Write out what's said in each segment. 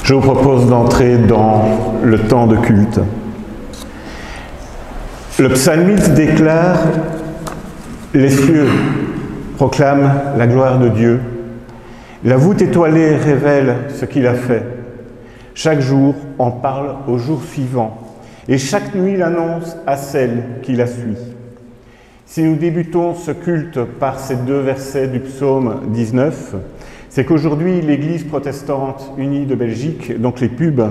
Je vous propose d'entrer dans le temps de culte. Le psalmiste déclare « Les cieux proclament la gloire de Dieu. La voûte étoilée révèle ce qu'il a fait. Chaque jour, on parle au jour suivant, et chaque nuit l'annonce à celle qui la suit. » Si nous débutons ce culte par ces deux versets du psaume 19, c'est qu'aujourd'hui l'Église protestante unie de Belgique, donc les pubs,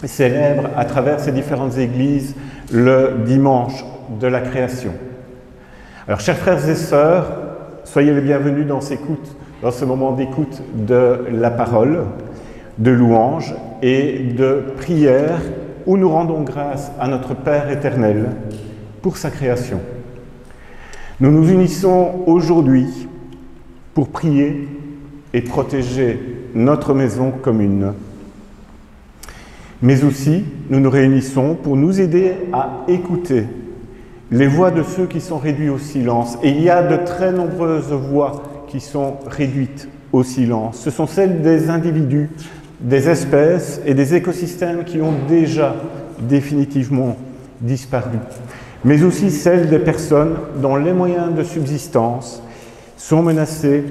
célèbre à travers ces différentes églises le dimanche de la création. Alors chers frères et sœurs, soyez les bienvenus dans ce moment d'écoute de la parole, de louange et de prière où nous rendons grâce à notre Père éternel pour sa création. Nous nous unissons aujourd'hui pour prier et protéger notre maison commune. Mais aussi, nous nous réunissons pour nous aider à écouter les voix de ceux qui sont réduits au silence. Et il y a de très nombreuses voix qui sont réduites au silence. Ce sont celles des individus, des espèces et des écosystèmes qui ont déjà définitivement disparu. Mais aussi celles des personnes dont les moyens de subsistance sont menacés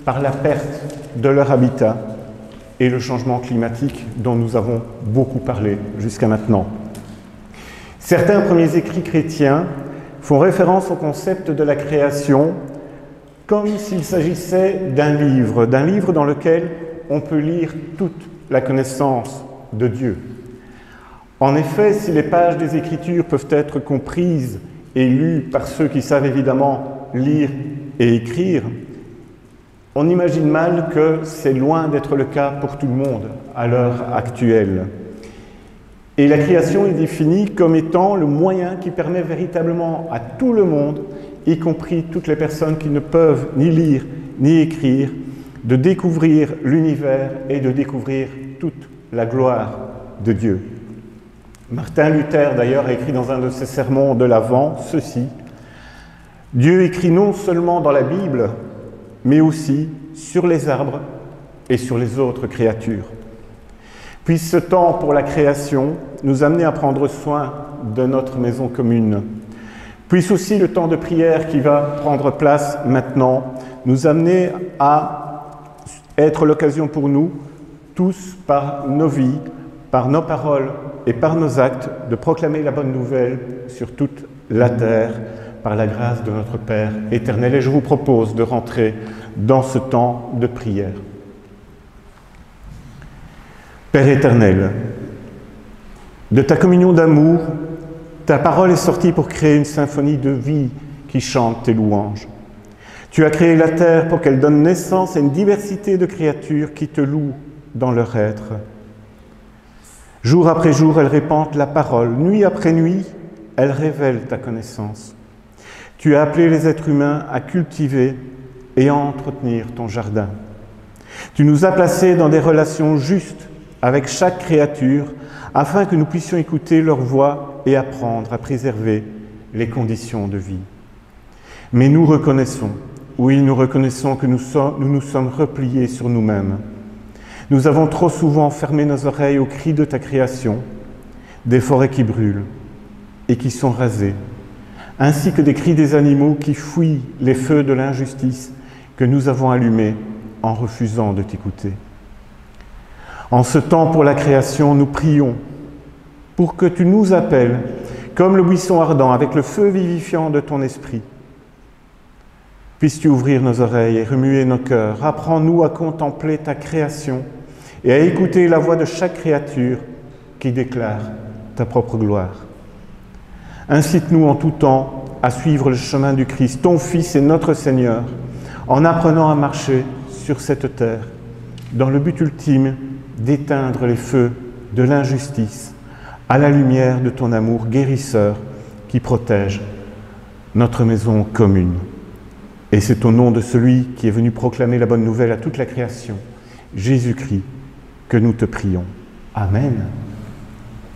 par la perte de leur habitat et le changement climatique dont nous avons beaucoup parlé jusqu'à maintenant. Certains premiers écrits chrétiens font référence au concept de la création comme s'il s'agissait d'un livre dans lequel on peut lire toute la connaissance de Dieu. En effet, si les pages des Écritures peuvent être comprises et lues par ceux qui savent évidemment lire et écrire, on imagine mal que c'est loin d'être le cas pour tout le monde à l'heure actuelle. Et la création est définie comme étant le moyen qui permet véritablement à tout le monde, y compris toutes les personnes qui ne peuvent ni lire ni écrire, de découvrir l'univers et de découvrir toute la gloire de Dieu. Martin Luther, d'ailleurs, a écrit dans un de ses sermons de l'Avent ceci: « Dieu écrit non seulement dans la Bible, mais aussi sur les arbres et sur les autres créatures. » Puisse ce temps pour la création nous amener à prendre soin de notre maison commune. Puisse aussi le temps de prière qui va prendre place maintenant nous amener à être l'occasion pour nous, tous par nos vies, par nos paroles et par nos actes, de proclamer la bonne nouvelle sur toute la terre, par la grâce de notre Père éternel. Et je vous propose de rentrer dans ce temps de prière. Père éternel, de ta communion d'amour, ta parole est sortie pour créer une symphonie de vie qui chante tes louanges. Tu as créé la terre pour qu'elle donne naissance à une diversité de créatures qui te louent dans leur être. Jour après jour, elle répand la parole. Nuit après nuit, elle révèle ta connaissance. Tu as appelé les êtres humains à cultiver et à entretenir ton jardin. Tu nous as placés dans des relations justes avec chaque créature afin que nous puissions écouter leur voix et apprendre à préserver les conditions de vie. Mais nous reconnaissons, oui, nous reconnaissons que nous nous sommes repliés sur nous-mêmes. Nous avons trop souvent fermé nos oreilles aux cris de ta création, des forêts qui brûlent et qui sont rasées, ainsi que des cris des animaux qui fuient les feux de l'injustice que nous avons allumés en refusant de t'écouter. En ce temps pour la création, nous prions pour que tu nous appelles comme le buisson ardent avec le feu vivifiant de ton esprit. Puisses-tu ouvrir nos oreilles et remuer nos cœurs. Apprends-nous à contempler ta création et à écouter la voix de chaque créature qui déclare ta propre gloire. Incite-nous en tout temps à suivre le chemin du Christ, ton Fils et notre Seigneur, en apprenant à marcher sur cette terre, dans le but ultime d'éteindre les feux de l'injustice, à la lumière de ton amour guérisseur qui protège notre maison commune. Et c'est au nom de celui qui est venu proclamer la bonne nouvelle à toute la création, Jésus-Christ, que nous te prions. Amen.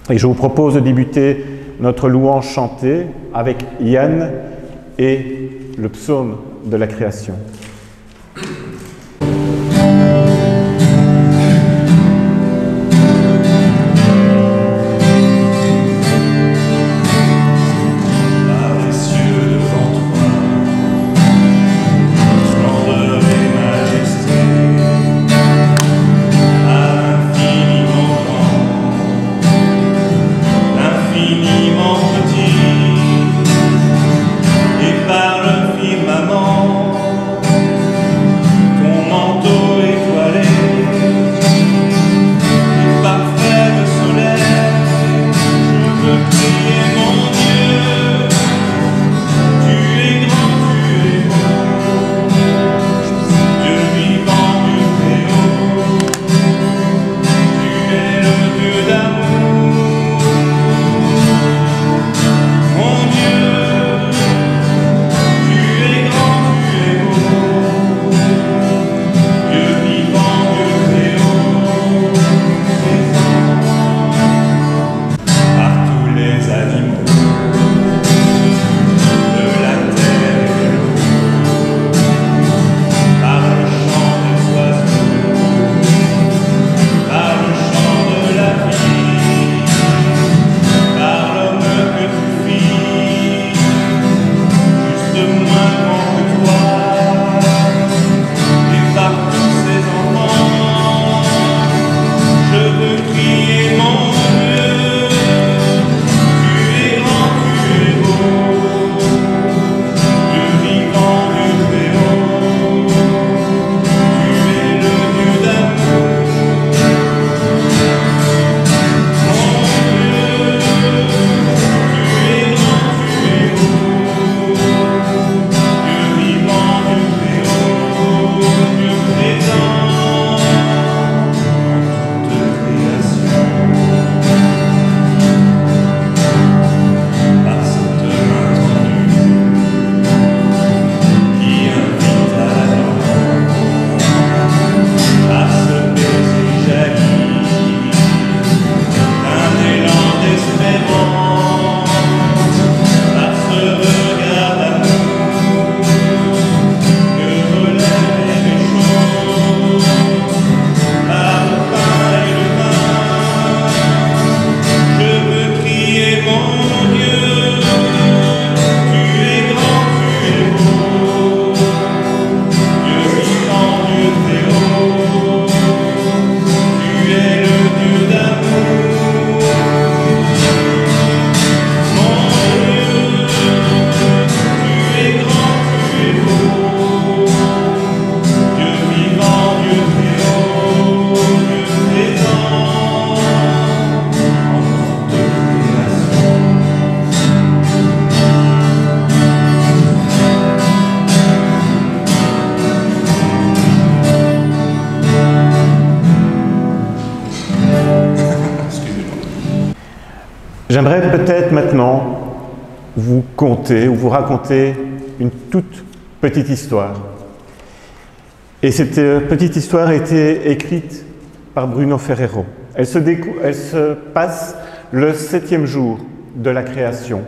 Et je vous propose de débuter notre louange chantée avec Yann et le psaume de la création. J'aimerais peut-être maintenant vous conter ou vous raconter une toute petite histoire. Et cette petite histoire a été écrite par Bruno Ferrero. Elle se passe le 7e jour de la création.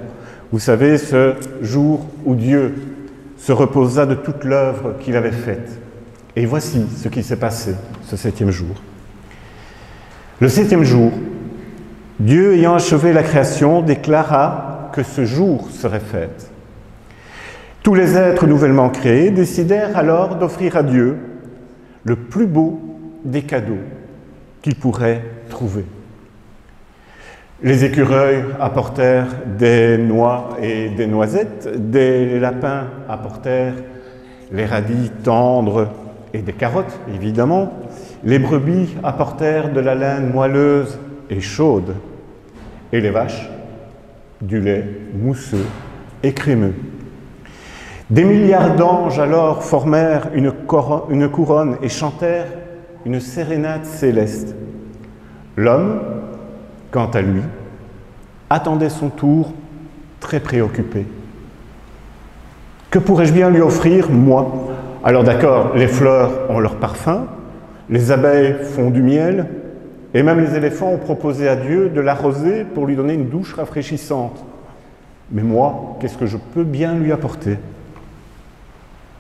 Vous savez, ce jour où Dieu se reposa de toute l'œuvre qu'il avait faite. Et voici ce qui s'est passé ce 7e jour. Le 7e jour, Dieu ayant achevé la création, déclara que ce jour serait fête. Tous les êtres nouvellement créés décidèrent alors d'offrir à Dieu le plus beau des cadeaux qu'ils pourraient trouver. Les écureuils apportèrent des noix et des noisettes, des lapins apportèrent les radis tendres et des carottes, évidemment. Les brebis apportèrent de la laine moelleuse et chaude, et les vaches, du lait mousseux et crémeux. Des milliards d'anges alors formèrent une couronne et chantèrent une sérénade céleste. L'homme, quant à lui, attendait son tour très préoccupé. Que pourrais-je bien lui offrir, moi? Alors d'accord, les fleurs ont leur parfum, les abeilles font du miel, et même les éléphants ont proposé à Dieu de l'arroser pour lui donner une douche rafraîchissante. Mais moi, qu'est-ce que je peux bien lui apporter?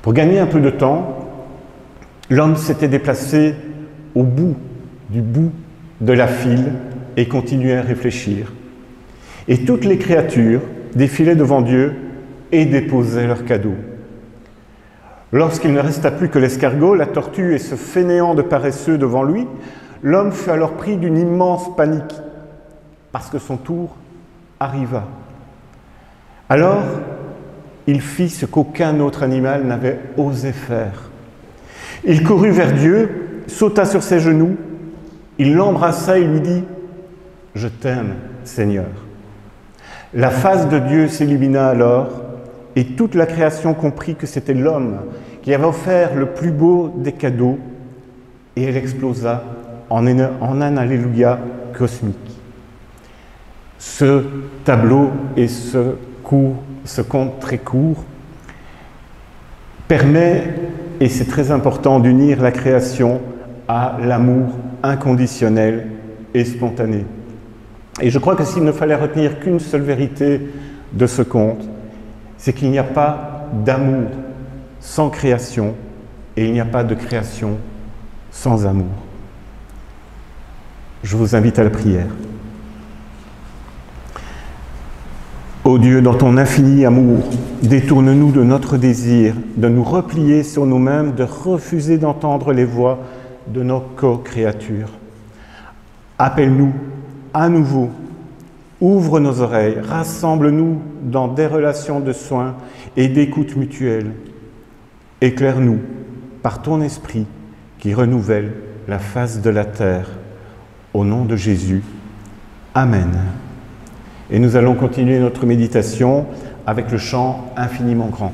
Pour gagner un peu de temps, l'homme s'était déplacé au bout de la file et continuait à réfléchir. Et toutes les créatures défilaient devant Dieu et déposaient leurs cadeaux. Lorsqu'il ne resta plus que l'escargot, la tortue et ce fainéant de paresseux devant lui, l'homme fut alors pris d'une immense panique, parce que son tour arriva. Alors, il fit ce qu'aucun autre animal n'avait osé faire. Il courut vers Dieu, sauta sur ses genoux, il l'embrassa et lui dit « Je t'aime, Seigneur ». La face de Dieu s'illumina alors, et toute la création comprit que c'était l'homme qui avait offert le plus beau des cadeaux, et elle explosa en un Alléluia cosmique. Ce tableau et ce conte très court permet, et c'est très important, d'unir la création à l'amour inconditionnel et spontané. Et je crois que s'il ne fallait retenir qu'une seule vérité de ce conte, c'est qu'il n'y a pas d'amour sans création et il n'y a pas de création sans amour. Je vous invite à la prière. Ô Dieu, dans ton infini amour, détourne-nous de notre désir de nous replier sur nous-mêmes, de refuser d'entendre les voix de nos co-créatures. Appelle-nous à nouveau, ouvre nos oreilles, rassemble-nous dans des relations de soins et d'écoute mutuelle. Éclaire-nous par ton esprit qui renouvelle la face de la terre. Au nom de Jésus, Amen. Et nous allons continuer notre méditation avec le chant infiniment grand.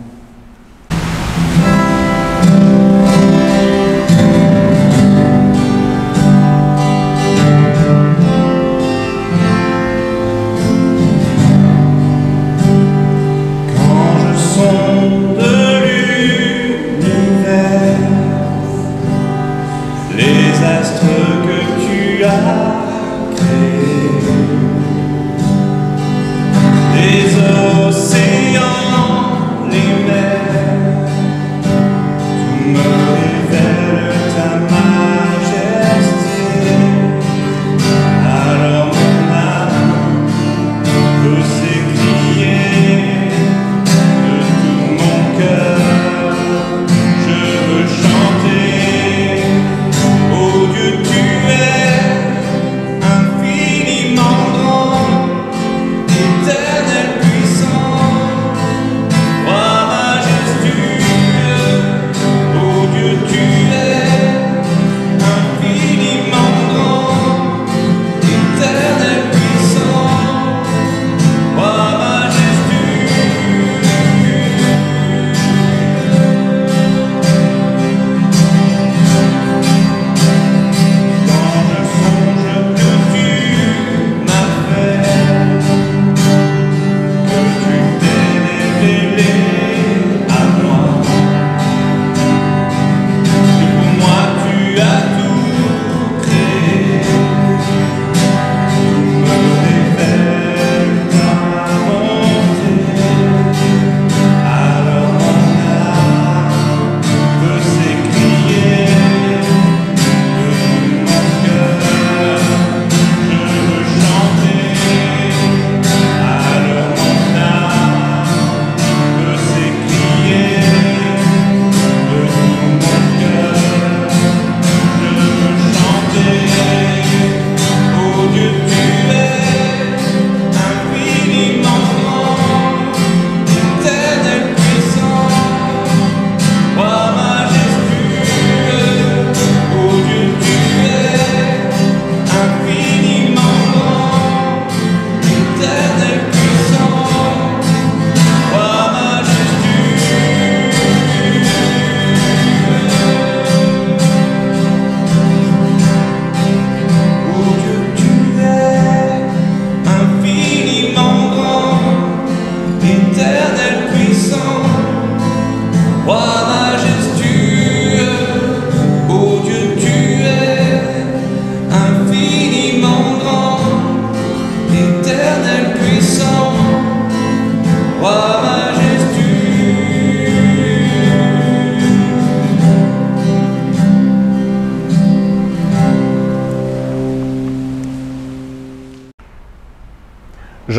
Les océans, les mers.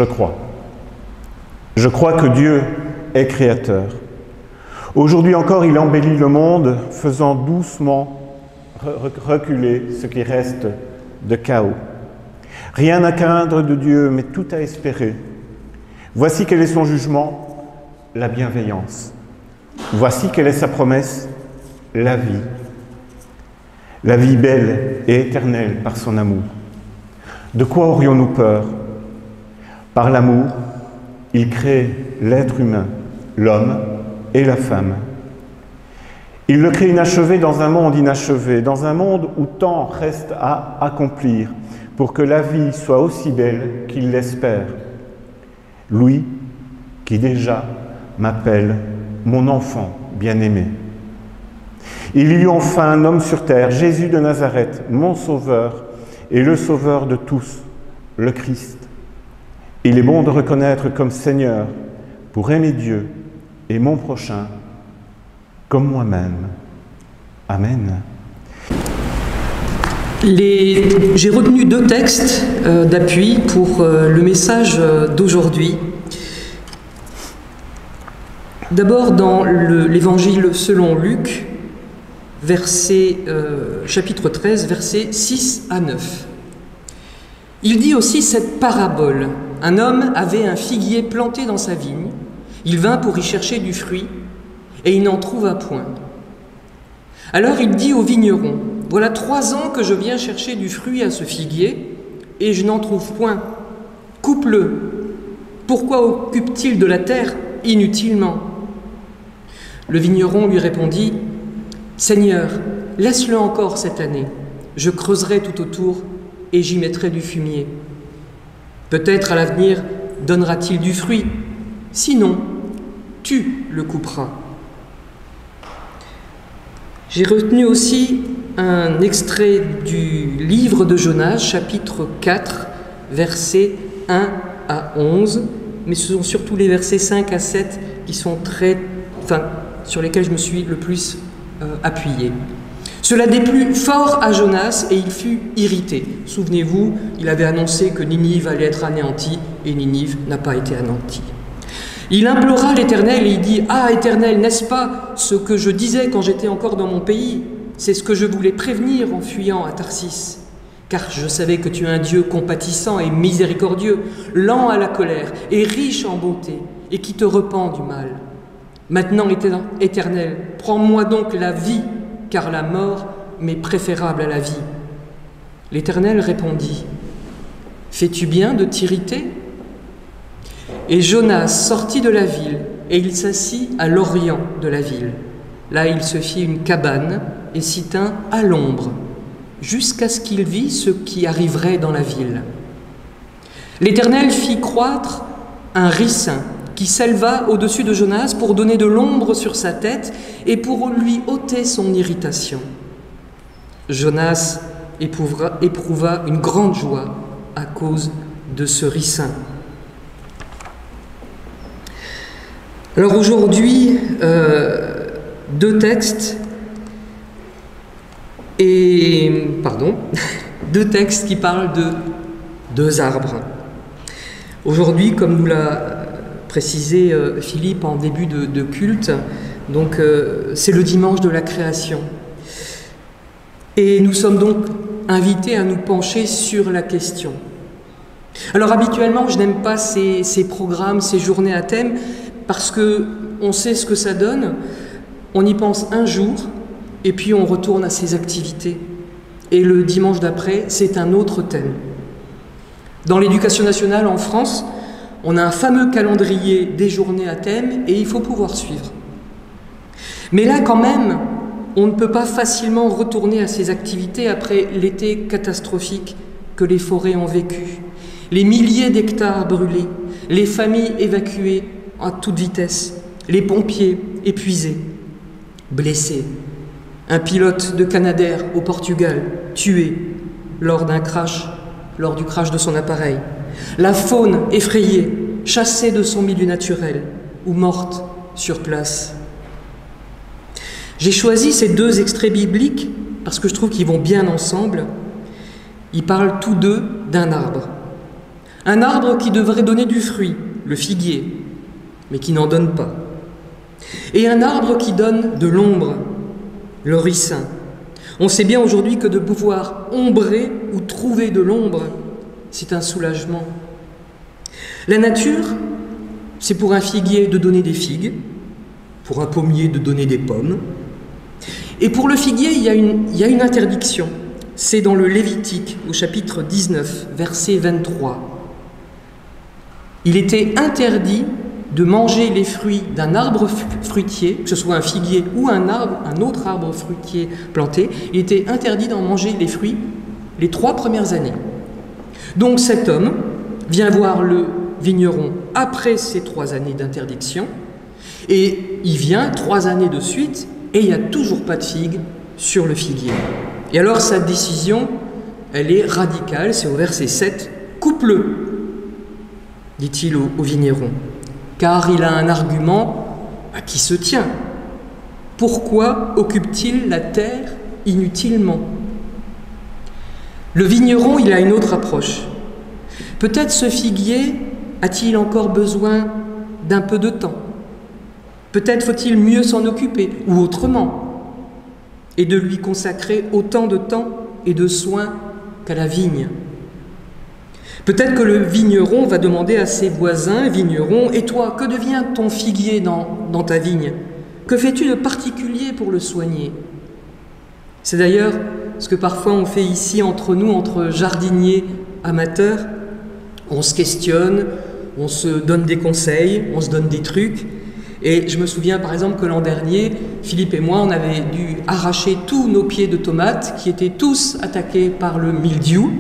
Je crois. Je crois que Dieu est créateur. Aujourd'hui encore, il embellit le monde, faisant doucement reculer ce qui reste de chaos. Rien à craindre de Dieu, mais tout à espérer. Voici quel est son jugement, la bienveillance. Voici quelle est sa promesse, la vie. La vie belle et éternelle par son amour. De quoi aurions-nous peur? Par l'amour, il crée l'être humain, l'homme et la femme. Il le crée inachevé dans un monde inachevé, dans un monde où tant reste à accomplir pour que la vie soit aussi belle qu'il l'espère. Lui qui déjà m'appelle mon enfant bien-aimé. Il y eut enfin un homme sur terre, Jésus de Nazareth, mon sauveur et le sauveur de tous, le Christ. Il est bon de reconnaître comme Seigneur pour aimer Dieu et mon prochain comme moi-même. Amen. J'ai retenu 2 textes d'appui pour le message d'aujourd'hui. D'abord dans l'Évangile selon Luc, chapitre 13, versets 6 à 9. Il dit aussi cette parabole. Un homme avait un figuier planté dans sa vigne. Il vint pour y chercher du fruit, et il n'en trouva point. Alors il dit au vigneron, « Voilà 3 ans que je viens chercher du fruit à ce figuier, et je n'en trouve point. Coupe-le. Pourquoi occupe-t-il de la terre inutilement ?» Le vigneron lui répondit, « Seigneur, laisse-le encore cette année. Je creuserai tout autour, et j'y mettrai du fumier. Peut-être à l'avenir donnera-t-il du fruit. Sinon, tu le couperas. » J'ai retenu aussi un extrait du livre de Jonas, chapitre 4, versets 1 à 11, mais ce sont surtout les versets 5 à 7 qui sont sur lesquels je me suis le plus appuyé. Cela déplut fort à Jonas et il fut irrité. Souvenez-vous, il avait annoncé que Ninive allait être anéantie et Ninive n'a pas été anéantie. Il implora l'Éternel et il dit « Ah, Éternel, n'est-ce pas ce que je disais quand j'étais encore dans mon pays? C'est ce que je voulais prévenir en fuyant à Tarsis. Car je savais que tu es un Dieu compatissant et miséricordieux, lent à la colère et riche en bonté, et qui te repent du mal. Maintenant, Éternel, prends-moi donc la vie, car la mort m'est préférable à la vie. » L'Éternel répondit « Fais-tu bien de t'irriter ?» Et Jonas sortit de la ville, et il s'assit à l'orient de la ville. Là, il se fit une cabane et s'y tint à l'ombre, jusqu'à ce qu'il vît ce qui arriverait dans la ville. L'Éternel fit croître un ricin qui s'éleva au-dessus de Jonas pour donner de l'ombre sur sa tête et pour lui ôter son irritation. Jonas éprouva une grande joie à cause de ce ricin. Alors aujourd'hui, 2 textes deux textes qui parlent de 2 arbres. Aujourd'hui, comme nous l'a précisé Philippe en début de culte, donc c'est le dimanche de la création. Et nous sommes donc invités à nous pencher sur la question. Alors habituellement, je n'aime pas ces programmes, ces journées à thème, parce qu'on sait ce que ça donne, on y pense un jour, et puis on retourne à ses activités. Et le dimanche d'après, c'est un autre thème. Dans l'éducation nationale en France, on a un fameux calendrier des journées à thème, et il faut pouvoir suivre. Mais là, quand même, on ne peut pas facilement retourner à ses activités après l'été catastrophique que les forêts ont vécu, les milliers d'hectares brûlés, les familles évacuées à toute vitesse, les pompiers épuisés, blessés, un pilote de Canadair au Portugal tué lors du crash de son appareil, la faune effrayée, chassée de son milieu naturel ou morte sur place. J'ai choisi ces 2 extraits bibliques parce que je trouve qu'ils vont bien ensemble. Ils parlent tous 2 d'un arbre. Un arbre qui devrait donner du fruit, le figuier, mais qui n'en donne pas. Et un arbre qui donne de l'ombre, le ricin. On sait bien aujourd'hui que de pouvoir ombrer ou trouver de l'ombre, c'est un soulagement. La nature, c'est pour un figuier de donner des figues, pour un pommier de donner des pommes. Et pour le figuier, il y a une interdiction. C'est dans le Lévitique, au chapitre 19, verset 23. Il était interdit de manger les fruits d'un arbre fruitier, que ce soit un figuier ou un autre arbre fruitier planté, il était interdit d'en manger les fruits les 3 premières années. Donc cet homme vient voir le vigneron après ces 3 années d'interdiction, et il vient 3 années de suite, et il n'y a toujours pas de figues sur le figuier. Et alors sa décision, elle est radicale, c'est au verset 7, « Coupe-le », dit-il au vigneron, car il a un argument qui se tient. Pourquoi occupe-t-il la terre inutilement? Le vigneron, il a une autre approche. Peut-être ce figuier a-t-il encore besoin d'un peu de temps. Peut-être faut-il mieux s'en occuper, ou autrement, et de lui consacrer autant de temps et de soins qu'à la vigne. Peut-être que le vigneron va demander à ses voisins vignerons « Et toi, que devient ton figuier dans ta vigne? Que fais-tu de particulier pour le soigner ?» C'est d'ailleurs ce que parfois on fait ici entre nous, entre jardiniers amateurs. On se questionne, on se donne des conseils, on se donne des trucs. Et je me souviens par exemple que l'an dernier, Philippe et moi, on avait dû arracher tous nos pieds de tomates qui étaient tous attaqués par le mildiou.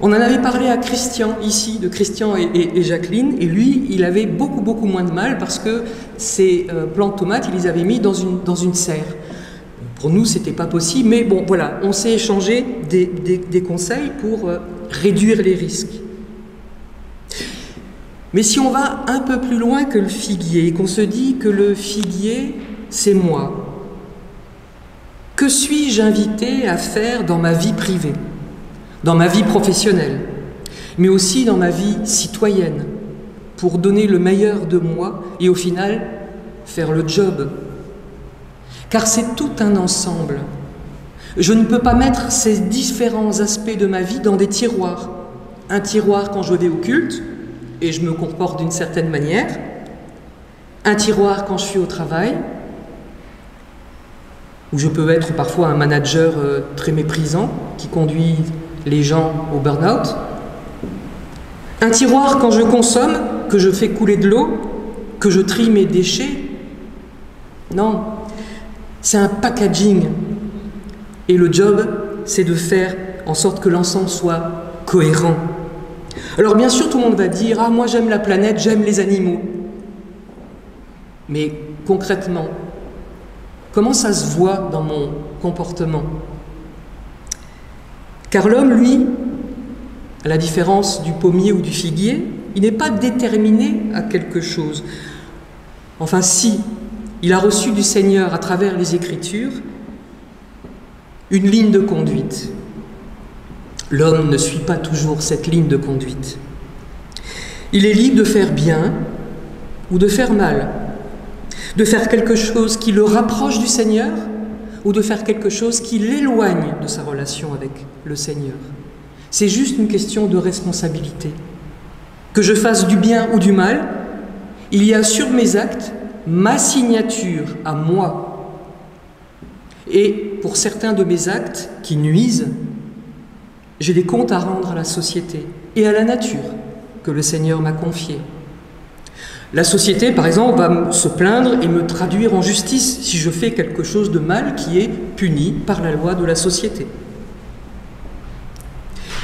On en avait parlé à Christian, ici, de Christian et Jacqueline, et lui, il avait beaucoup moins de mal parce que ces plants de tomates, il les avait mis dans une serre. Pour nous, c'était pas possible, mais bon, voilà, on s'est échangé des conseils pour réduire les risques. Mais si on va un peu plus loin que le figuier, et qu'on se dit que le figuier, c'est moi, que suis-je invité à faire dans ma vie privée ? Dans ma vie professionnelle, mais aussi dans ma vie citoyenne, pour donner le meilleur de moi et au final faire le job. Car c'est tout un ensemble. Je ne peux pas mettre ces différents aspects de ma vie dans des tiroirs. Un tiroir quand je vais au culte, et je me comporte d'une certaine manière. Un tiroir quand je suis au travail, où je peux être parfois un manager très méprisant, qui conduit les gens au burn-out. Un tiroir quand je consomme, que je fais couler de l'eau, que je trie mes déchets. Non, c'est un packaging. Et le job, c'est de faire en sorte que l'ensemble soit cohérent. Alors bien sûr, tout le monde va dire « Ah, moi j'aime la planète, j'aime les animaux. » Mais concrètement, comment ça se voit dans mon comportement ? Car l'homme, lui, à la différence du pommier ou du figuier, il n'est pas déterminé à quelque chose. Enfin si, il a reçu du Seigneur à travers les Écritures une ligne de conduite. L'homme ne suit pas toujours cette ligne de conduite. Il est libre de faire bien ou de faire mal, de faire quelque chose qui le rapproche du Seigneur ou de faire quelque chose qui l'éloigne de sa relation avec le Seigneur. C'est juste une question de responsabilité. Que je fasse du bien ou du mal, il y a sur mes actes ma signature à moi. Et pour certains de mes actes qui nuisent, j'ai des comptes à rendre à la société et à la nature que le Seigneur m'a confiée. La société, par exemple, va se plaindre et me traduire en justice si je fais quelque chose de mal qui est puni par la loi de la société.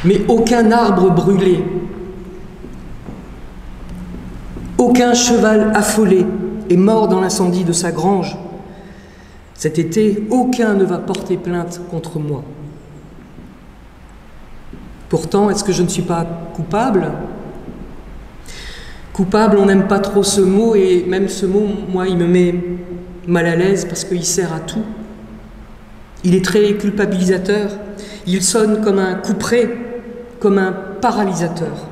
Mais aucun arbre brûlé, aucun cheval affolé est mort dans l'incendie de sa grange. Cet été, aucun ne va porter plainte contre moi. Pourtant, est-ce que je ne suis pas coupable ? Coupable, on n'aime pas trop ce mot, et même ce mot, moi, il me met mal à l'aise parce qu'il sert à tout. Il est très culpabilisateur, il sonne comme un couperet, comme un paralysateur.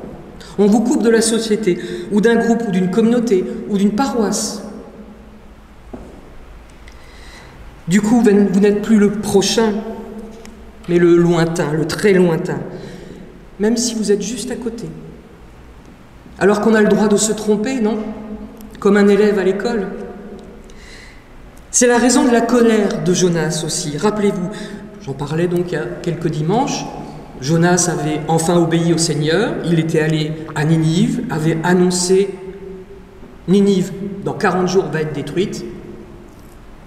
On vous coupe de la société, ou d'un groupe, ou d'une communauté, ou d'une paroisse. Du coup, vous n'êtes plus le prochain, mais le lointain, le très lointain, même si vous êtes juste à côté. Alors qu'on a le droit de se tromper, non? Comme un élève à l'école. C'est la raison de la colère de Jonas aussi. Rappelez-vous, j'en parlais donc il y a quelques dimanches, Jonas avait enfin obéi au Seigneur, il était allé à Ninive, avait annoncé Ninive, dans 40 jours, va être détruite,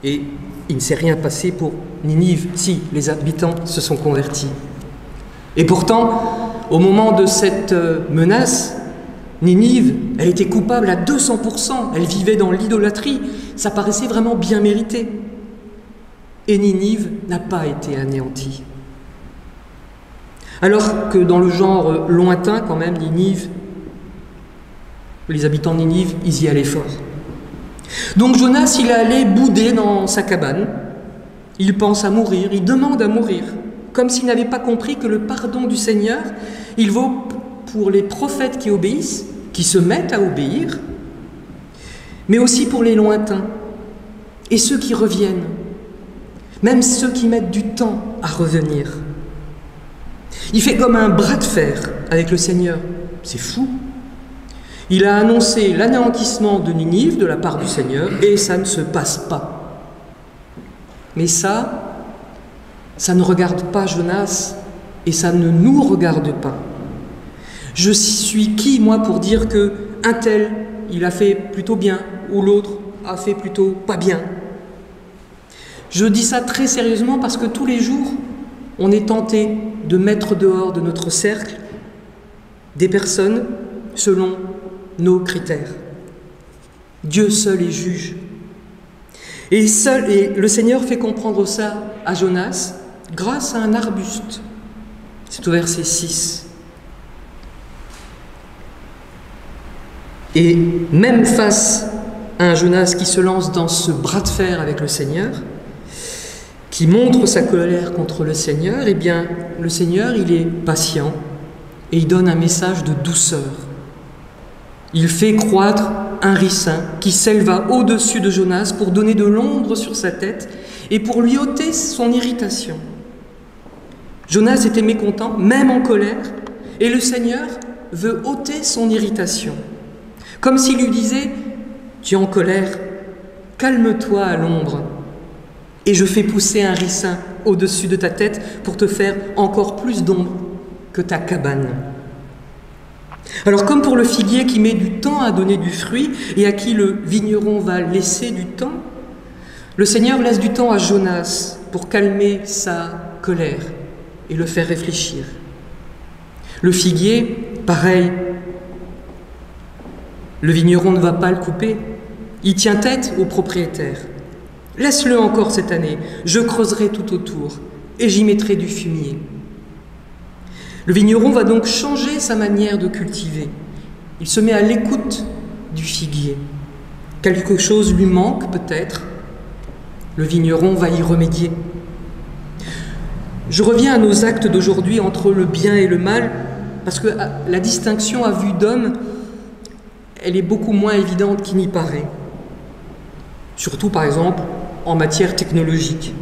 et il ne s'est rien passé pour Ninive, si les habitants se sont convertis. Et pourtant, au moment de cette menace, Ninive, elle était coupable à 200%, elle vivait dans l'idolâtrie, ça paraissait vraiment bien mérité. Et Ninive n'a pas été anéantie. Alors que dans le genre lointain, quand même, Ninive, les habitants de Ninive, ils y allaient fort. Donc Jonas, il est allé bouder dans sa cabane, il pense à mourir, il demande à mourir, comme s'il n'avait pas compris que le pardon du Seigneur, il vaut pour les prophètes qui obéissent, qui se mettent à obéir, mais aussi pour les lointains, et ceux qui reviennent, même ceux qui mettent du temps à revenir. Il fait comme un bras de fer avec le Seigneur, c'est fou. Il a annoncé l'anéantissement de Ninive de la part du Seigneur, et ça ne se passe pas. Mais ça ne regarde pas Jonas, et ça ne nous regarde pas. Je suis qui, moi, pour dire que un tel, il a fait plutôt bien, ou l'autre a fait plutôt pas bien? Je dis ça très sérieusement parce que tous les jours, on est tenté de mettre dehors de notre cercle des personnes selon nos critères. Dieu seul est juge. Et le Seigneur fait comprendre ça à Jonas grâce à un arbuste. C'est au verset 6. Et même face à un Jonas qui se lance dans ce bras de fer avec le Seigneur, qui montre sa colère contre le Seigneur, eh bien, le Seigneur, il est patient et il donne un message de douceur. Il fait croître un ricin qui s'éleva au-dessus de Jonas pour donner de l'ombre sur sa tête et pour lui ôter son irritation. Jonas était mécontent, même en colère, et le Seigneur veut ôter son irritation. Comme s'il lui disait « Tu es en colère, calme-toi à l'ombre, et je fais pousser un ricin au-dessus de ta tête pour te faire encore plus d'ombre que ta cabane. » Alors comme pour le figuier qui met du temps à donner du fruit et à qui le vigneron va laisser du temps, le Seigneur laisse du temps à Jonas pour calmer sa colère et le faire réfléchir. Le figuier, pareil, le vigneron ne va pas le couper, il tient tête au propriétaire. Laisse-le encore cette année, je creuserai tout autour et j'y mettrai du fumier. Le vigneron va donc changer sa manière de cultiver. Il se met à l'écoute du figuier. Quelque chose lui manque peut-être. Le vigneron va y remédier. Je reviens à nos actes d'aujourd'hui entre le bien et le mal, parce que la distinction à vue d'homme, elle est beaucoup moins évidente qu'il n'y paraît. Surtout, par exemple, en matière technologique.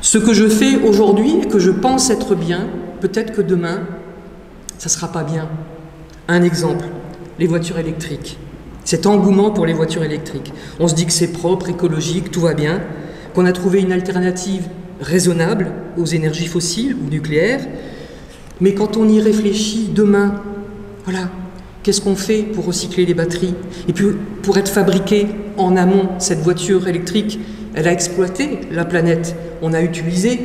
Ce que je fais aujourd'hui et que je pense être bien, peut-être que demain, ça ne sera pas bien. Un exemple, les voitures électriques. Cet engouement pour les voitures électriques. On se dit que c'est propre, écologique, tout va bien, qu'on a trouvé une alternative raisonnable aux énergies fossiles ou nucléaires. Mais quand on y réfléchit, demain, voilà, qu'est-ce qu'on fait pour recycler les batteries? Et puis, pour être fabriquée en amont, cette voiture électrique, elle a exploité la planète. On a utilisé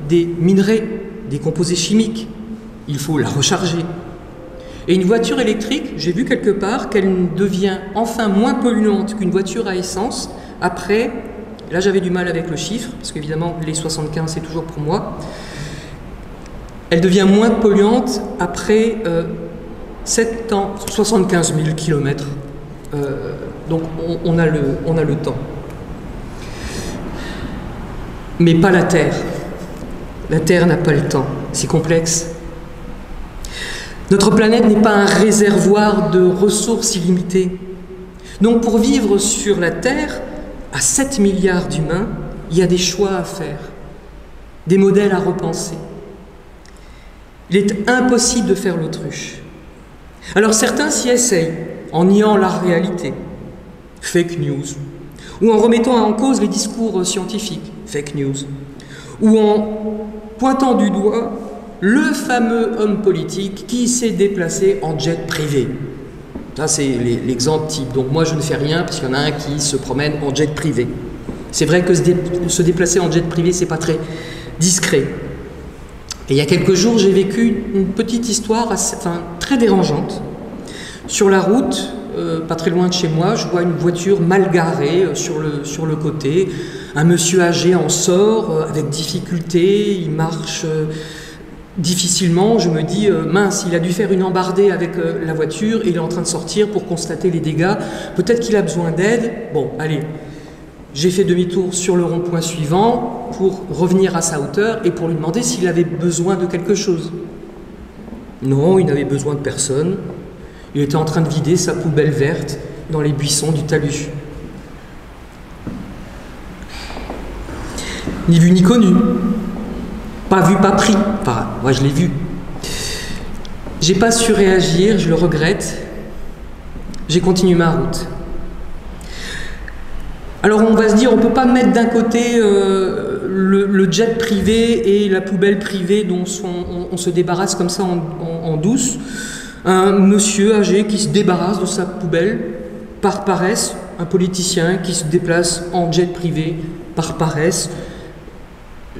des minerais, des composés chimiques. Il faut la recharger. Et une voiture électrique, j'ai vu quelque part qu'elle devient enfin moins polluante qu'une voiture à essence après, là j'avais du mal avec le chiffre, parce qu'évidemment les 75 c'est toujours pour moi, elle devient moins polluante après 7 ans, 75 000 km. Donc on a le temps. Mais pas la Terre. La Terre n'a pas le temps. C'est complexe. Notre planète n'est pas un réservoir de ressources illimitées. Donc pour vivre sur la Terre, à 7 milliards d'humains, il y a des choix à faire, des modèles à repenser. Il est impossible de faire l'autruche. Alors certains s'y essayent, en niant la réalité, fake news, ou en remettant en cause les discours scientifiques, fake news, ou en pointant du doigt le fameux homme politique qui s'est déplacé en jet privé. Ça, c'est l'exemple type. Donc moi, je ne fais rien parce qu'il y en a un qui se promène en jet privé. C'est vrai que se déplacer en jet privé, c'est pas très discret. Et il y a quelques jours, j'ai vécu une petite histoire très dérangeante. Sur la route, pas très loin de chez moi, je vois une voiture mal garée sur le côté. Un monsieur âgé en sort avec difficulté, il marche difficilement. Je me dis, mince, il a dû faire une embardée avec la voiture et il est en train de sortir pour constater les dégâts. Peut-être qu'il a besoin d'aide. Bon, allez. J'ai fait demi-tour sur le rond-point suivant pour revenir à sa hauteur et pour lui demander s'il avait besoin de quelque chose. Non, il n'avait besoin de personne. Il était en train de vider sa poubelle verte dans les buissons du talus. Ni vu ni connu. Pas vu, pas pris. Enfin, moi je l'ai vu. J'ai pas su réagir, je le regrette. J'ai continué ma route. Alors on va se dire, on ne peut pas mettre d'un côté le jet privé et la poubelle privée dont on se débarrasse comme ça en douce. Un monsieur âgé qui se débarrasse de sa poubelle par paresse, un politicien qui se déplace en jet privé par paresse.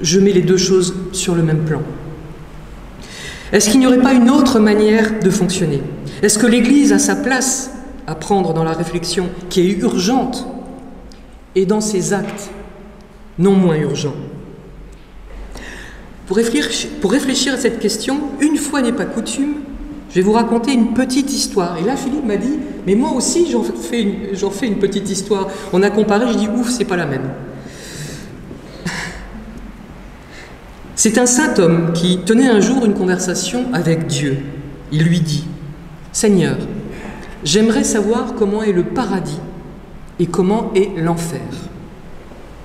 Je mets les deux choses sur le même plan. Est-ce qu'il n'y aurait pas une autre manière de fonctionner? Est-ce que l'Église a sa place à prendre dans la réflexion qui est urgente et dans ses actes non moins urgents? Pour réfléchir à cette question, une fois n'est pas coutume, je vais vous raconter une petite histoire. Et là, Philippe m'a dit, mais moi aussi, j'en fais une petite histoire. On a comparé, je dis, ouf, c'est pas la même. C'est un saint homme qui tenait un jour une conversation avec Dieu. Il lui dit, « Seigneur, j'aimerais savoir comment est le paradis et comment est l'enfer. »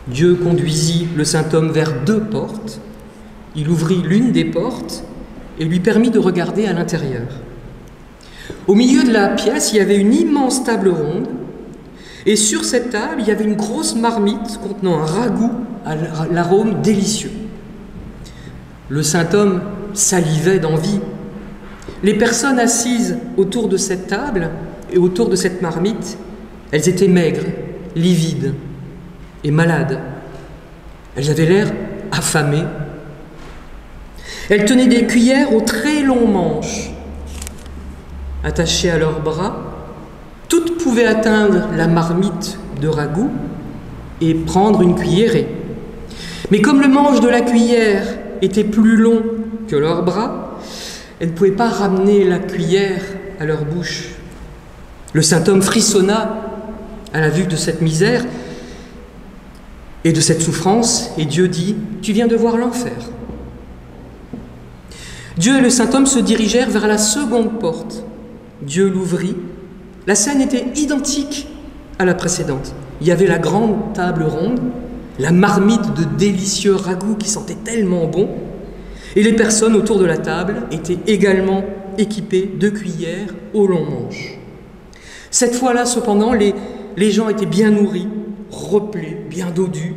Dieu conduisit le saint homme vers 2 portes. Il ouvrit l'une des portes et lui permit de regarder à l'intérieur. Au milieu de la pièce, il y avait une immense table ronde, et sur cette table, il y avait une grosse marmite contenant un ragoût à l'arôme délicieux. Le saint homme salivait d'envie. Les personnes assises autour de cette table et autour de cette marmite, elles étaient maigres, livides et malades. Elles avaient l'air affamées. Elles tenaient des cuillères aux très longs manches. Attachées à leurs bras, toutes pouvaient atteindre la marmite de ragoût et prendre une cuillerée. Mais comme le manche de la cuillère était plus long que leurs bras, elles ne pouvaient pas ramener la cuillère à leur bouche. Le saint homme frissonna à la vue de cette misère et de cette souffrance, et Dieu dit, « Tu viens de voir l'enfer. » Dieu et le saint homme se dirigèrent vers la seconde porte. Dieu l'ouvrit. La scène était identique à la précédente. Il y avait la grande table ronde, la marmite de délicieux ragoûts qui sentait tellement bon, et les personnes autour de la table étaient également équipées de cuillères aux longs manches. Cette fois-là, cependant, les gens étaient bien nourris, replets, bien dodus,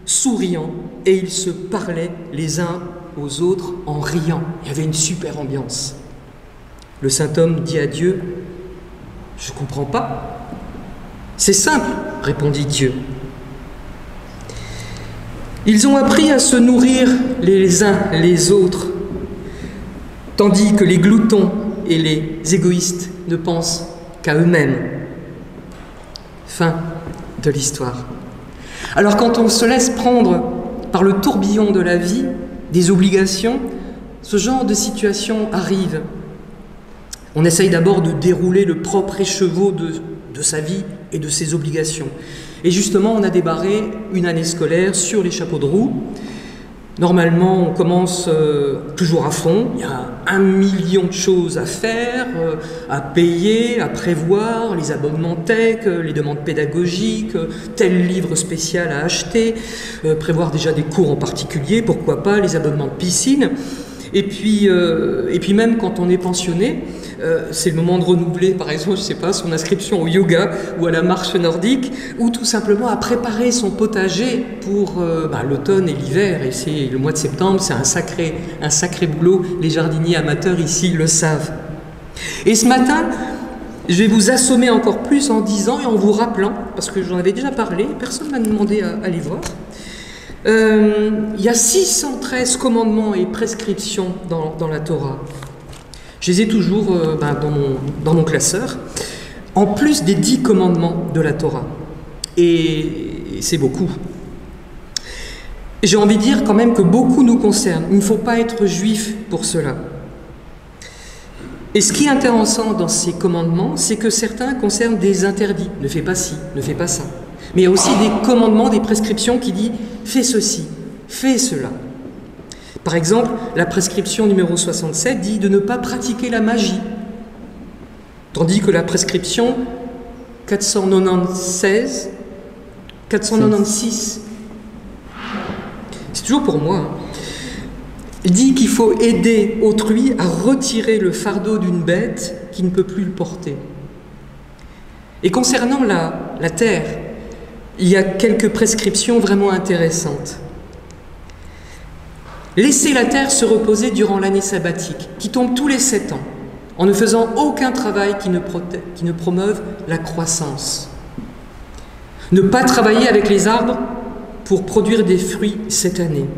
souriants, et ils se parlaient les uns aux autres en riant. Il y avait une super ambiance. Le saint homme dit à Dieu, « Je ne comprends pas. »« C'est simple, » répondit Dieu. Ils ont appris à se nourrir les uns les autres, tandis que les gloutons et les égoïstes ne pensent qu'à eux-mêmes. Fin de l'histoire. Alors quand on se laisse prendre par le tourbillon de la vie, des obligations, ce genre de situation arrive. On essaye d'abord de dérouler le propre écheveau de sa vie et de ses obligations. Et justement, on a débarré une année scolaire sur les chapeaux de roue. Normalement, on commence toujours à fond. Il y a 1 million de choses à faire, à payer, à prévoir, les abonnements tech, les demandes pédagogiques, tel livre spécial à acheter, prévoir déjà des cours en particulier, pourquoi pas, les abonnements de piscine. Et puis même quand on est pensionné, c'est le moment de renouveler, par exemple, je sais pas, son inscription au yoga ou à la marche nordique, ou tout simplement à préparer son potager pour l'automne et l'hiver. Et c'est le mois de septembre, c'est un sacré boulot. Les jardiniers amateurs ici le savent. Et ce matin, je vais vous assommer encore plus en disant et en vous rappelant, parce que j'en avais déjà parlé, personne ne m'a demandé à aller voir. Il y a 613 commandements et prescriptions dans la Torah. Je les ai toujours dans mon classeur, en plus des 10 commandements de la Torah. Et c'est beaucoup. J'ai envie de dire quand même que beaucoup nous concernent. Il ne faut pas être juif pour cela. Et ce qui est intéressant dans ces commandements, c'est que certains concernent des interdits. Ne fais pas ci, ne fais pas ça. Mais il y a aussi des commandements, des prescriptions qui disent « fais ceci, fais cela ». Par exemple, la prescription numéro 67 dit de ne pas pratiquer la magie, tandis que la prescription 496, c'est toujours pour moi, dit qu'il faut aider autrui à retirer le fardeau d'une bête qui ne peut plus le porter. Et concernant la terre, il y a quelques prescriptions vraiment intéressantes. Laissez la terre se reposer durant l'année sabbatique, qui tombe tous les 7 ans, en ne faisant aucun travail qui ne promeuve la croissance. Ne pas travailler avec les arbres pour produire des fruits cette année.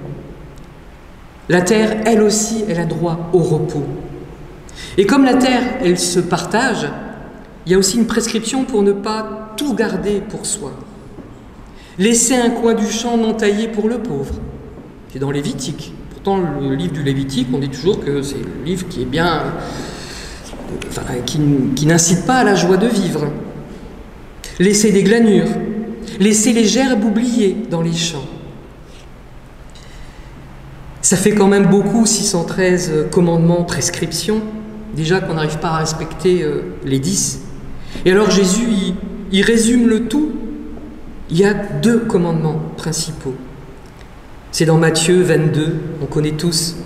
La terre, elle aussi, elle a droit au repos. Et comme la terre, elle se partage, il y a aussi une prescription pour ne pas tout garder pour soi. Laissez un coin du champ non taillé pour le pauvre. C'est dans Lévitique. Pourtant, le livre du Lévitique, on dit toujours que c'est le livre qui est bien, qui n'incite pas à la joie de vivre. Laissez des glanures. Laissez les gerbes oubliées dans les champs. Ça fait quand même beaucoup, 613 commandements, prescriptions. Déjà qu'on n'arrive pas à respecter les 10. Et alors Jésus, il résume le tout. Il y a 2 commandements principaux. C'est dans Matthieu 22, on connaît tous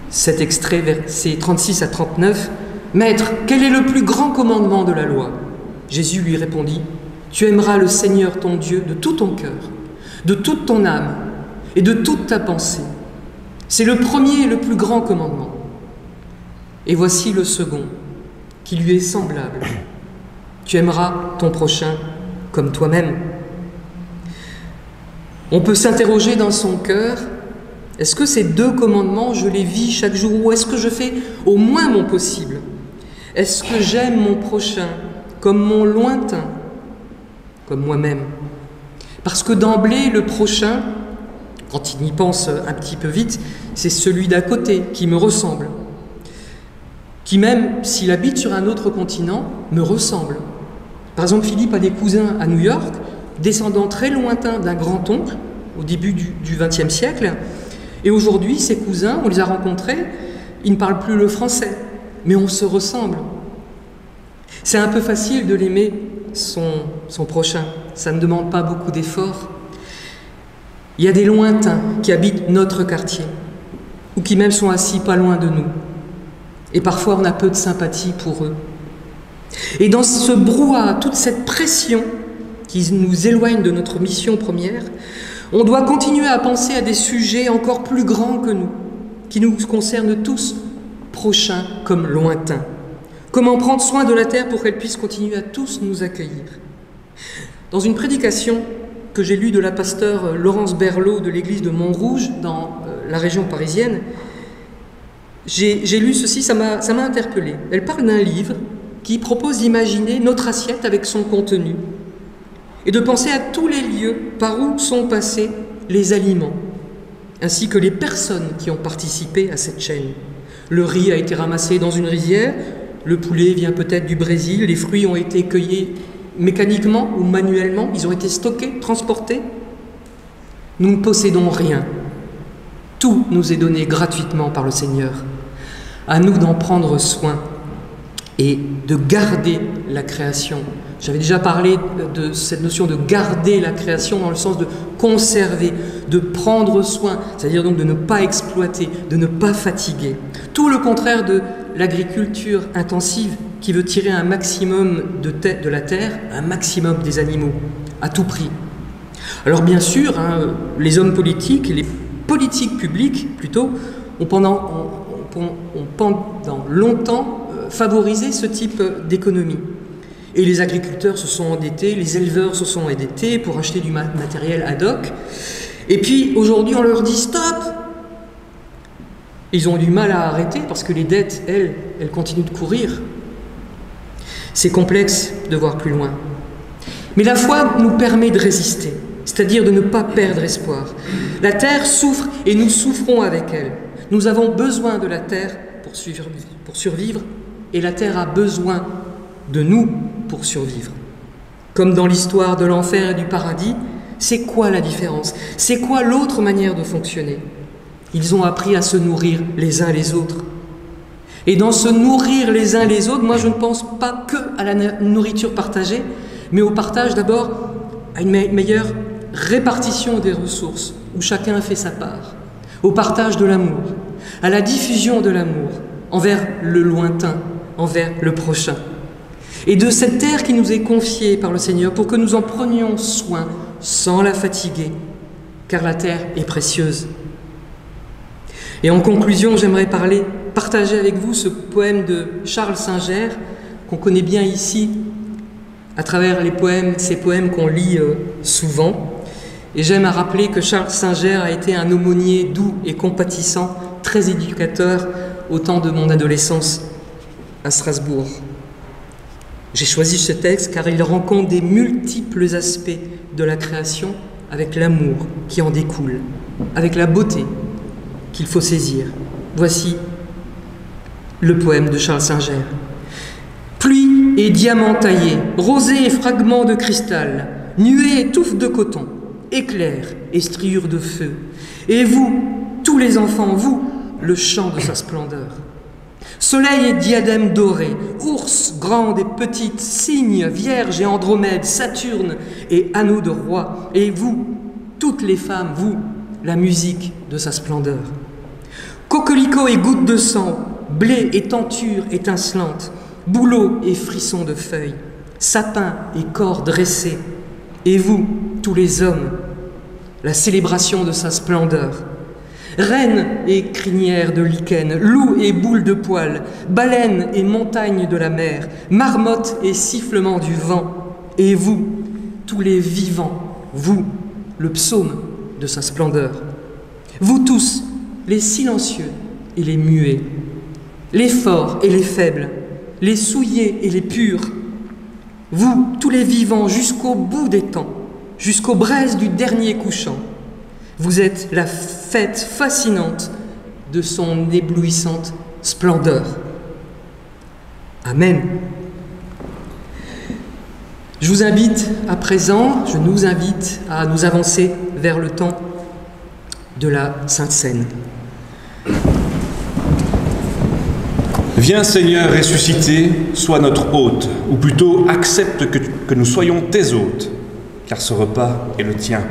cet extrait, versets 36 à 39. « Maître, quel est le plus grand commandement de la loi ?» Jésus lui répondit, « Tu aimeras le Seigneur ton Dieu de tout ton cœur, de toute ton âme et de toute ta pensée. C'est le premier et le plus grand commandement. Et voici le second, qui lui est semblable. Tu aimeras ton prochain comme toi-même. » On peut s'interroger dans son cœur, est-ce que ces 2 commandements, je les vis chaque jour, ou est-ce que je fais au moins mon possible? Est-ce que j'aime mon prochain comme mon lointain, comme moi-même? Parce que d'emblée, le prochain, quand il y pense un petit peu vite, c'est celui d'à côté qui me ressemble, qui même s'il habite sur un autre continent, me ressemble. Par exemple, Philippe a des cousins à New York, descendant très lointain d'un grand-oncle au début du XXe siècle. Et aujourd'hui, ces cousins, on les a rencontrés, ils ne parlent plus le français, mais on se ressemble. C'est un peu facile de l'aimer, son prochain. Ça ne demande pas beaucoup d'efforts. Il y a des lointains qui habitent notre quartier, ou qui même sont assis pas loin de nous. Et parfois, on a peu de sympathie pour eux. Et dans ce brouhaha, toute cette pression qui nous éloigne de notre mission première, on doit continuer à penser à des sujets encore plus grands que nous, qui nous concernent tous, prochains comme lointains. Comment prendre soin de la terre pour qu'elle puisse continuer à tous nous accueillir. Dans une prédication que j'ai lue de la pasteure Laurence Berlot de l'église de Montrouge, dans la région parisienne, j'ai lu ceci, ça m'a interpellé. Elle parle d'un livre qui propose d'imaginer notre assiette avec son contenu, et de penser à tous les lieux par où sont passés les aliments, ainsi que les personnes qui ont participé à cette chaîne. Le riz a été ramassé dans une rizière, le poulet vient peut-être du Brésil, les fruits ont été cueillis mécaniquement ou manuellement, ils ont été stockés, transportés. Nous ne possédons rien. Tout nous est donné gratuitement par le Seigneur. À nous d'en prendre soin et de garder la création. J'avais déjà parlé de cette notion de garder la création dans le sens de conserver, de prendre soin, c'est-à-dire donc de ne pas exploiter, de ne pas fatiguer. Tout le contraire de l'agriculture intensive qui veut tirer un maximum de la terre, un maximum des animaux, à tout prix. Alors bien sûr, les hommes politiques, les politiques publiques plutôt, ont pendant longtemps favorisé ce type d'économie. Et les agriculteurs se sont endettés, les éleveurs se sont endettés pour acheter du matériel ad hoc. Et puis aujourd'hui on leur dit stop. Ils ont du mal à arrêter parce que les dettes, elles continuent de courir. C'est complexe de voir plus loin. Mais la foi nous permet de résister, c'est-à-dire de ne pas perdre espoir. La terre souffre et nous souffrons avec elle. Nous avons besoin de la terre pour survivre et la terre a besoin de nous pour survivre. Comme dans l'histoire de l'enfer et du paradis, c'est quoi la différence? C'est quoi l'autre manière de fonctionner? Ils ont appris à se nourrir les uns les autres. Et dans se nourrir les uns les autres, moi je ne pense pas que à la nourriture partagée, mais au partage d'abord, à une meilleure répartition des ressources, où chacun fait sa part, au partage de l'amour, à la diffusion de l'amour envers le lointain, envers le prochain. Et de cette terre qui nous est confiée par le Seigneur pour que nous en prenions soin sans la fatiguer, car la terre est précieuse. Et en conclusion, j'aimerais partager avec vous ce poème de Charles Singer, qu'on connaît bien ici, à travers ces poèmes qu'on lit souvent. Et j'aime à rappeler que Charles Singer a été un aumônier doux et compatissant, très éducateur au temps de mon adolescence à Strasbourg. J'ai choisi ce texte car il rencontre des multiples aspects de la création avec l'amour qui en découle, avec la beauté qu'il faut saisir. Voici le poème de Charles Singer. Pluie et diamants taillés, rosée et fragments de cristal, nuées et touffes de coton, éclairs et striures de feu. Et vous, tous les enfants, vous, le chant de sa splendeur. Soleil et diadème doré, ours grandes et petites, cygnes, vierges et Andromède, Saturne et anneaux de roi. Et vous, toutes les femmes, vous, la musique de sa splendeur. Coquelicots et gouttes de sang, blé et tentures étincelantes, bouleaux et frissons de feuilles, sapins et corps dressés. Et vous, tous les hommes, la célébration de sa splendeur. Reines et crinières de lichen, loups et boules de poil, baleines et montagnes de la mer, marmottes et sifflements du vent. Et vous, tous les vivants, vous, le psaume de sa splendeur. Vous tous, les silencieux et les muets, les forts et les faibles, les souillés et les purs. Vous, tous les vivants, jusqu'au bout des temps, jusqu'aux braises du dernier couchant. Vous êtes la fête fascinante de son éblouissante splendeur. Amen. Je vous invite à présent, je nous invite à nous avancer vers le temps de la Sainte Seine. Viens Seigneur ressuscité, sois notre hôte, ou plutôt accepte que nous soyons tes hôtes, car ce repas est le tien.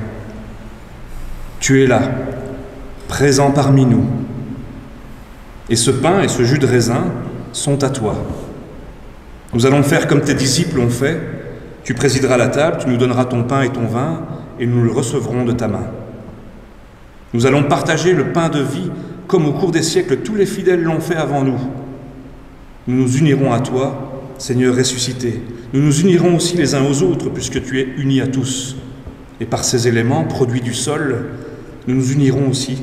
Tu es là, présent parmi nous. Et ce pain et ce jus de raisin sont à toi. Nous allons faire comme tes disciples ont fait. Tu présideras la table, tu nous donneras ton pain et ton vin, et nous le recevrons de ta main. Nous allons partager le pain de vie, comme au cours des siècles tous les fidèles l'ont fait avant nous. Nous nous unirons à toi, Seigneur ressuscité. Nous nous unirons aussi les uns aux autres, puisque tu es uni à tous. Et par ces éléments, produits du sol, nous nous unirons aussi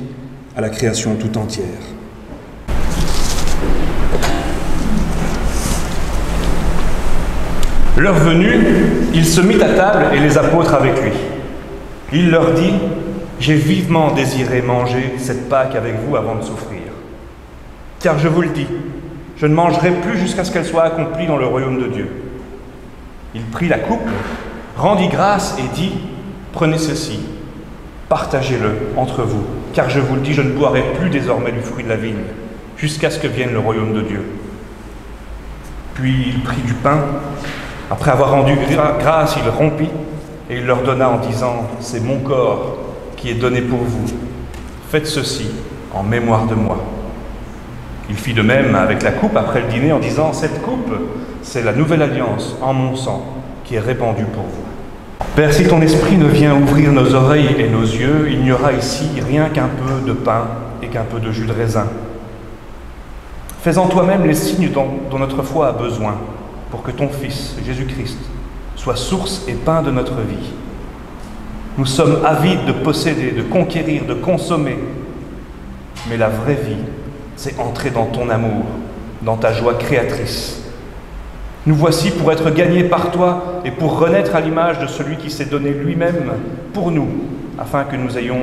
à la création tout entière. L'heure venue, il se mit à table et les apôtres avec lui. Il leur dit : « J'ai vivement désiré manger cette Pâque avec vous avant de souffrir. Car je vous le dis, je ne mangerai plus jusqu'à ce qu'elle soit accomplie dans le royaume de Dieu. » Il prit la coupe, rendit grâce et dit : « Prenez ceci, partagez-le entre vous, car je vous le dis, je ne boirai plus désormais du fruit de la vigne, jusqu'à ce que vienne le royaume de Dieu. » Puis il prit du pain, après avoir rendu grâce, il rompit, et il leur donna en disant, « C'est mon corps qui est donné pour vous. Faites ceci en mémoire de moi. » Il fit de même avec la coupe après le dîner en disant, « Cette coupe, c'est la nouvelle alliance en mon sang qui est répandue pour vous. » Père, si ton esprit ne vient ouvrir nos oreilles et nos yeux, il n'y aura ici rien qu'un peu de pain et qu'un peu de jus de raisin. Fais en toi-même les signes dont notre foi a besoin pour que ton Fils, Jésus-Christ, soit source et pain de notre vie. Nous sommes avides de posséder, de conquérir, de consommer, mais la vraie vie, c'est entrer dans ton amour, dans ta joie créatrice. Nous voici pour être gagnés par toi et pour renaître à l'image de celui qui s'est donné lui-même pour nous, afin que nous ayons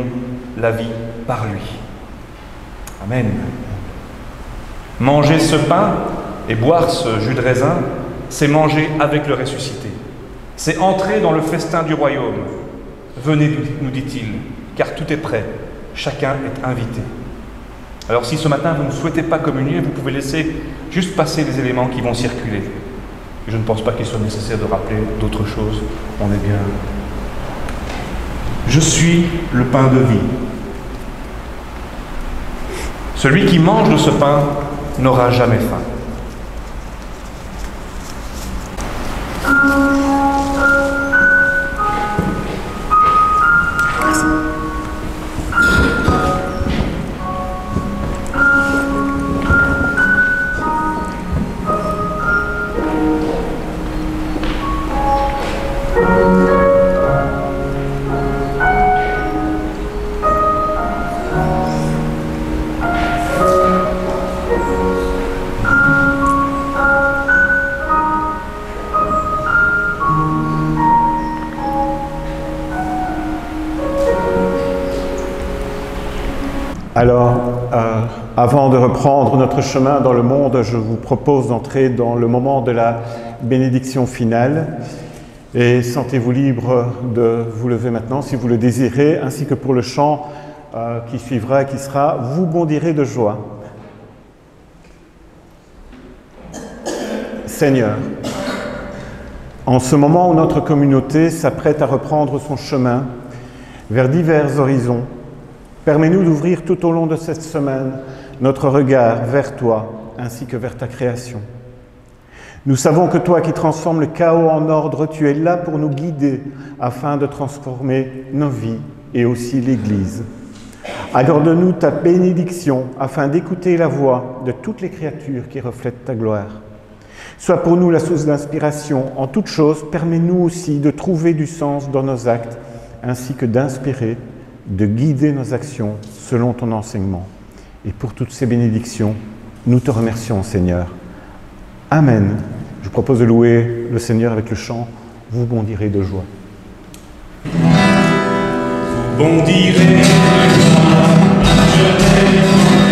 la vie par lui. Amen. Manger ce pain et boire ce jus de raisin, c'est manger avec le ressuscité. C'est entrer dans le festin du royaume. Venez, nous dit-il, car tout est prêt, chacun est invité. Alors si ce matin vous ne souhaitez pas communier, vous pouvez laisser juste passer les éléments qui vont circuler. Je ne pense pas qu'il soit nécessaire de rappeler d'autres choses, on est bien. Je suis le pain de vie. Celui qui mange de ce pain n'aura jamais faim. Alors, avant de reprendre notre chemin dans le monde, je vous propose d'entrer dans le moment de la bénédiction finale. Et sentez-vous libre de vous lever maintenant si vous le désirez, ainsi que pour le chant qui suivra et qui sera « Vous bondirez de joie ». Seigneur, en ce moment où notre communauté s'apprête à reprendre son chemin vers divers horizons, permets-nous d'ouvrir tout au long de cette semaine notre regard vers toi ainsi que vers ta création. Nous savons que toi qui transformes le chaos en ordre, tu es là pour nous guider afin de transformer nos vies et aussi l'Église. Accorde-nous ta bénédiction afin d'écouter la voix de toutes les créatures qui reflètent ta gloire. Sois pour nous la source d'inspiration en toutes choses. Permets-nous aussi de trouver du sens dans nos actes ainsi que d'inspirer, de guider nos actions selon ton enseignement. Et pour toutes ces bénédictions, nous te remercions, Seigneur. Amen. Je vous propose de louer le Seigneur avec le chant « Vous bondirez de joie ». Vous bondirez de joie, je